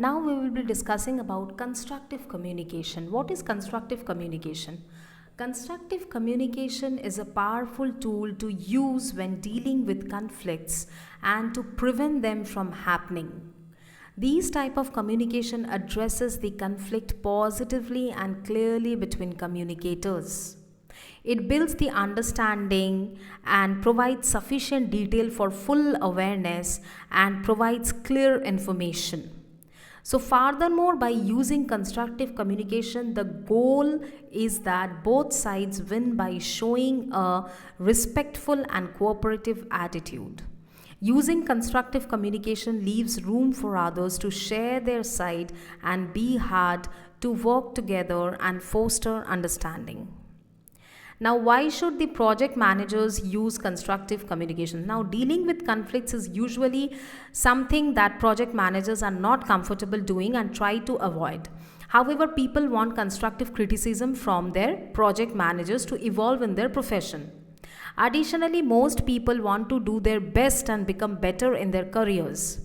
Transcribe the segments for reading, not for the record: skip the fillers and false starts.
Now we will be discussing about constructive communication. What is constructive communication? Constructive communication is a powerful tool to use when dealing with conflicts and to prevent them from happening. These type of communication addresses the conflict positively and clearly between communicators. It builds the understanding and provides sufficient detail for full awareness and provides clear information. So, furthermore, by using constructive communication, the goal is that both sides win by showing a respectful and cooperative attitude. Using constructive communication leaves room for others to share their side and be hard to work together and foster understanding. Now, why should the project managers use constructive communication? Now, dealing with conflicts is usually something that project managers are not comfortable doing and try to avoid. However, people want constructive criticism from their project managers to evolve in their profession. Additionally, most people want to do their best and become better in their careers.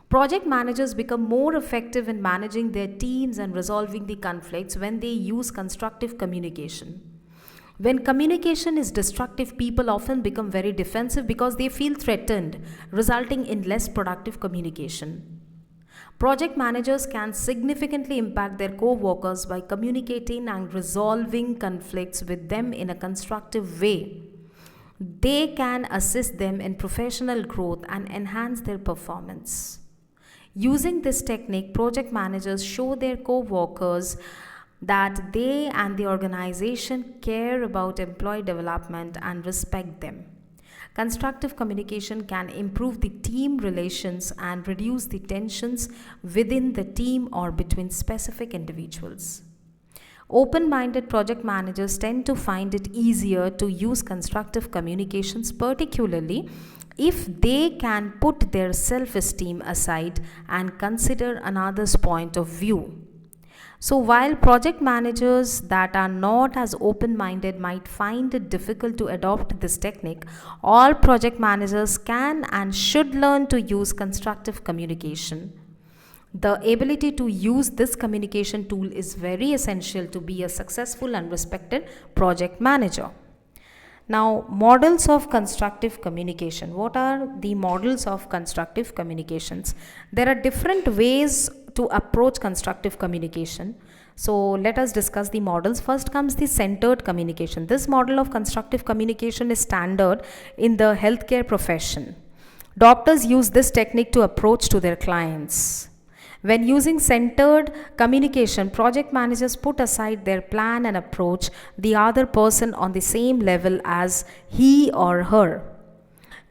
Project managers become more effective in managing their teams and resolving the conflicts when they use constructive communication. When communication is destructive, people often become very defensive because they feel threatened, resulting in less productive communication. Project managers can significantly impact their co-workers by communicating and resolving conflicts with them in a constructive way. They can assist them in professional growth and enhance their performance. Using this technique, project managers show their co-workers that they and the organization care about employee development and respect them. Constructive communication can improve the team relations and reduce the tensions within the team or between specific individuals. Open minded project managers tend to find it easier to use constructive communications, particularly if they can put their self esteem aside and consider another's point of view. So, while project managers that are not as open minded might find it difficult to adopt this technique, all project managers can and should learn to use constructive communication. The ability to use this communication tool is very essential to be a successful and respected project manager. Now, models of constructive communication. What are the models of constructive communications? There are different ways to approach constructive communication. So, let us discuss the models. First comes the centered communication. This model of constructive communication is standard in the healthcare profession. Doctors use this technique to approach to their clients. When using centered communication, project managers put aside their plan and approach the other person on the same level as he or her.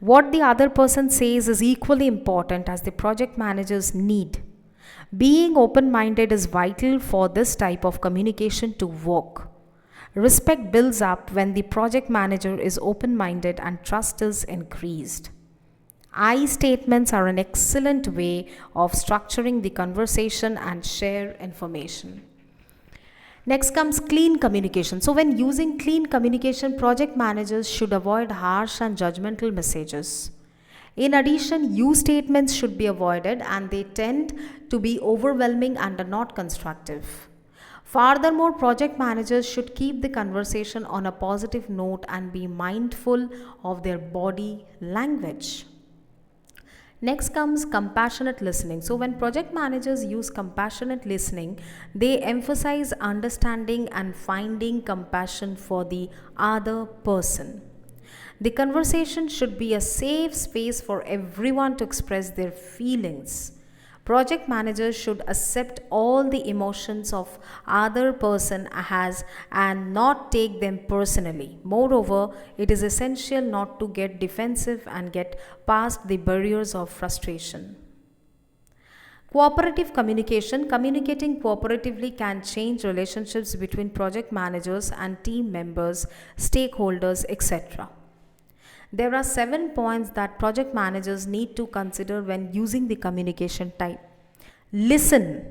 What the other person says is equally important as the project manager's need. Being open minded is vital for this type of communication to work. Respect builds up when the project manager is open minded and trust is increased. I statements are an excellent way of structuring the conversation and share information. Next comes clean communication. So, when using clean communication, project managers should avoid harsh and judgmental messages. In addition, you statements should be avoided and they tend to be overwhelming and are not constructive. Furthermore, project managers should keep the conversation on a positive note and be mindful of their body language. Next comes compassionate listening. So, when project managers use compassionate listening, they emphasize understanding and finding compassion for the other person. The conversation should be a safe space for everyone to express their feelings. Project managers should accept all the emotions of other person has and not take them personally. Moreover, it is essential not to get defensive and get past the barriers of frustration. Cooperative communication. Communicating cooperatively can change relationships between project managers and team members, stakeholders, etc. There are 7 points that project managers need to consider when using the communication type. Listen.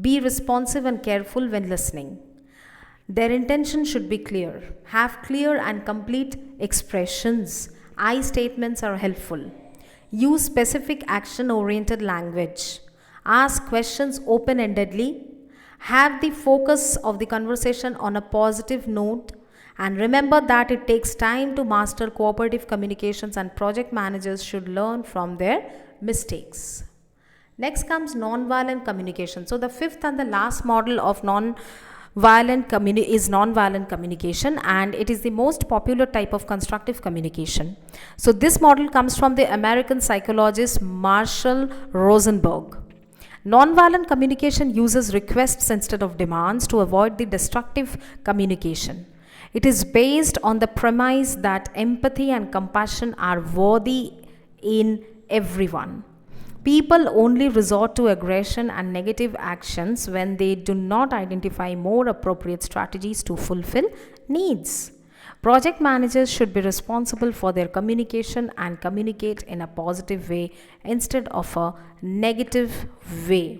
Be responsive and careful when listening. Their intention should be clear. Have clear and complete expressions. I statements are helpful. Use specific action oriented language. Ask questions open endedly. Have the focus of the conversation on a positive note. And remember that it takes time to master cooperative communications, and project managers should learn from their mistakes. Next comes non-violent communication. So the fifth and the last model of is non-violent communication, and it is the most popular type of constructive communication. So this model comes from the American psychologist Marshall Rosenberg. Non-violent communication uses requests instead of demands to avoid the destructive communication. It is based on the premise that empathy and compassion are worthy in everyone. People only resort to aggression and negative actions when they do not identify more appropriate strategies to fulfill needs. Project managers should be responsible for their communication and communicate in a positive way instead of a negative way.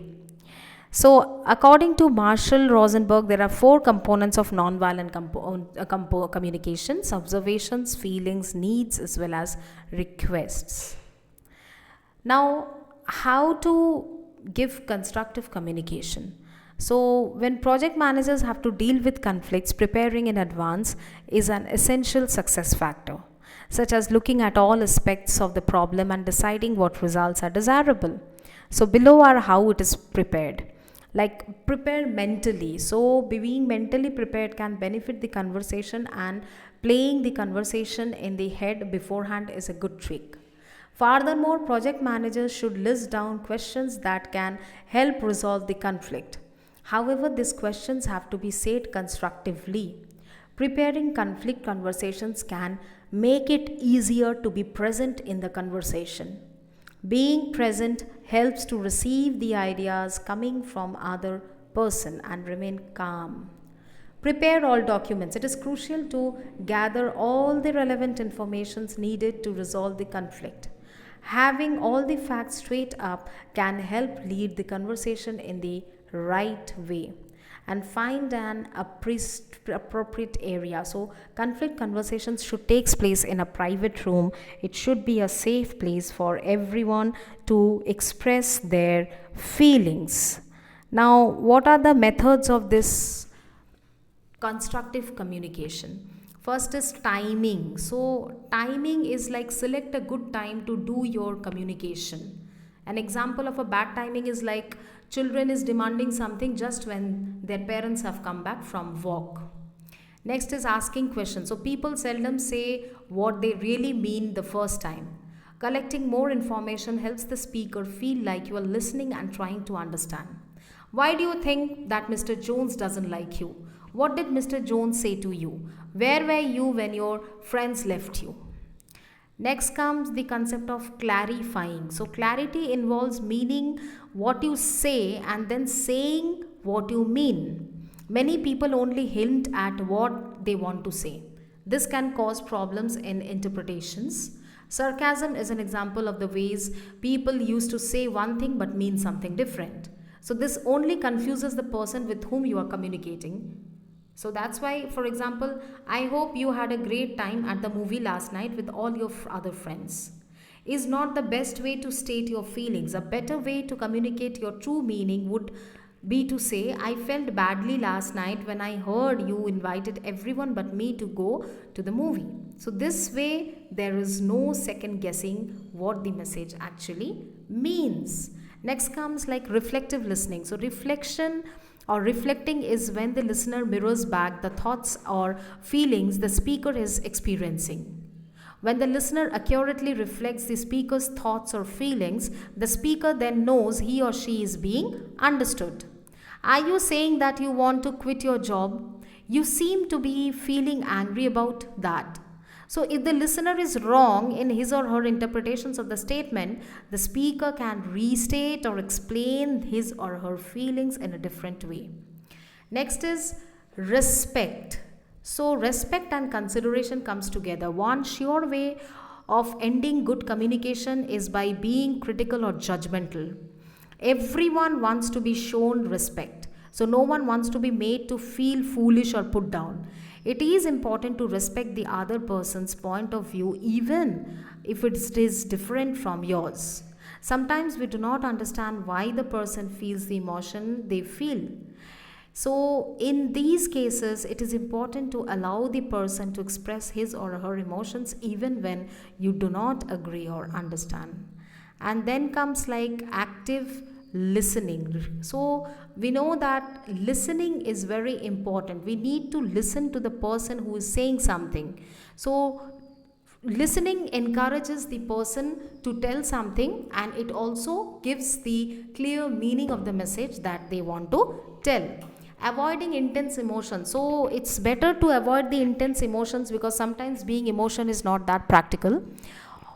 So, according to Marshall Rosenberg, there are four components of nonviolent communications: observations, feelings, needs, as well as requests. Now, how to give constructive communication? So, when project managers have to deal with conflicts, preparing in advance is an essential success factor, such as looking at all aspects of the problem and deciding what results are desirable. So, below are how it is prepared. Like, prepare mentally. So, being mentally prepared can benefit the conversation, and playing the conversation in the head beforehand is a good trick. Furthermore, project managers should list down questions that can help resolve the conflict. However, these questions have to be said constructively. Preparing conflict conversations can make it easier to be present in the conversation. Being present helps to receive the ideas coming from other person and remain calm. Prepare all documents. It is crucial to gather all the relevant informations needed to resolve the conflict. Having all the facts straight up can help lead the conversation in the right way. And find an appropriate area. So conflict conversations should take place in a private room. It should be a safe place for everyone to express their feelings. Now, what are the methods of this constructive communication? First is timing. So timing is like, select a good time to do your communication. An example of a bad timing is like, children is demanding something just when their parents have come back from work. Next is asking questions. So people seldom say what they really mean the first time. Collecting more information helps the speaker feel like you are listening and trying to understand. Why do you think that Mr. Jones doesn't like you? What did Mr. Jones say to you? Where were you when your friends left you? Next comes the concept of clarifying. So clarity involves meaning what you say and then saying what you mean. Many people only hint at what they want to say. This can cause problems in interpretations. Sarcasm is an example of the ways people used to say one thing but mean something different. So this only confuses the person with whom you are communicating. So that's why, for example, I hope you had a great time at the movie last night with all your other friends, is not the best way to state your feelings. A better way to communicate your true meaning would be to say, I felt badly last night when I heard you invited everyone but me to go to the movie. So this way, there is no second guessing what the message actually means. Next comes like reflective listening. So reflection or reflecting is when the listener mirrors back the thoughts or feelings the speaker is experiencing. When the listener accurately reflects the speaker's thoughts or feelings, the speaker then knows he or she is being understood. Are you saying that you want to quit your job? You seem to be feeling angry about that. So, if the listener is wrong in his or her interpretations of the statement, the speaker can restate or explain his or her feelings in a different way. Next is respect. So, respect and consideration comes together. One sure way of ending good communication is by being critical or judgmental. Everyone wants to be shown respect. So, no one wants to be made to feel foolish or put down. It is important to respect the other person's point of view even if it is different from yours. Sometimes we do not understand why the person feels the emotion they feel. So, in these cases, it is important to allow the person to express his or her emotions even when you do not agree or understand. And then comes like active listening. So, we know that listening is very important. We need to listen to the person who is saying something. So, listening encourages the person to tell something, and it also gives the clear meaning of the message that they want to tell. Avoiding intense emotions. So it's better to avoid the intense emotions because sometimes being emotion is not that practical.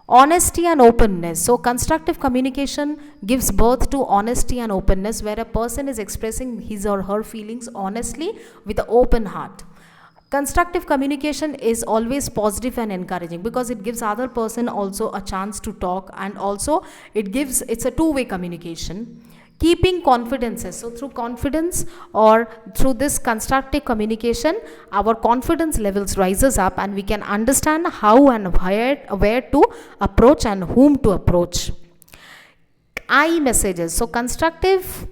Honesty and openness. So constructive communication gives birth to honesty and openness, where a person is expressing his or her feelings honestly with an open heart. Constructive communication is always positive and encouraging because it gives other person also a chance to talk, and also it's a two-way communication. Keeping confidences. So through confidence or through this constructive communication, our confidence levels rises up, and we can understand how and where to approach and whom to approach. I messages. So constructive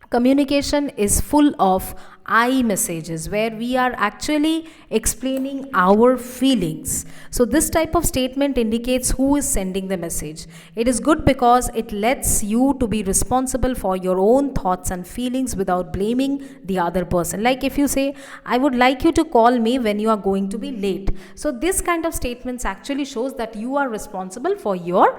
communication is full of I messages, where we are actually explaining our feelings. So this type of statement indicates who is sending the message. It is good because it lets you to be responsible for your own thoughts and feelings without blaming the other person. Like if you say, I would like you to call me when you are going to be late. So this kind of statements actually shows that you are responsible for your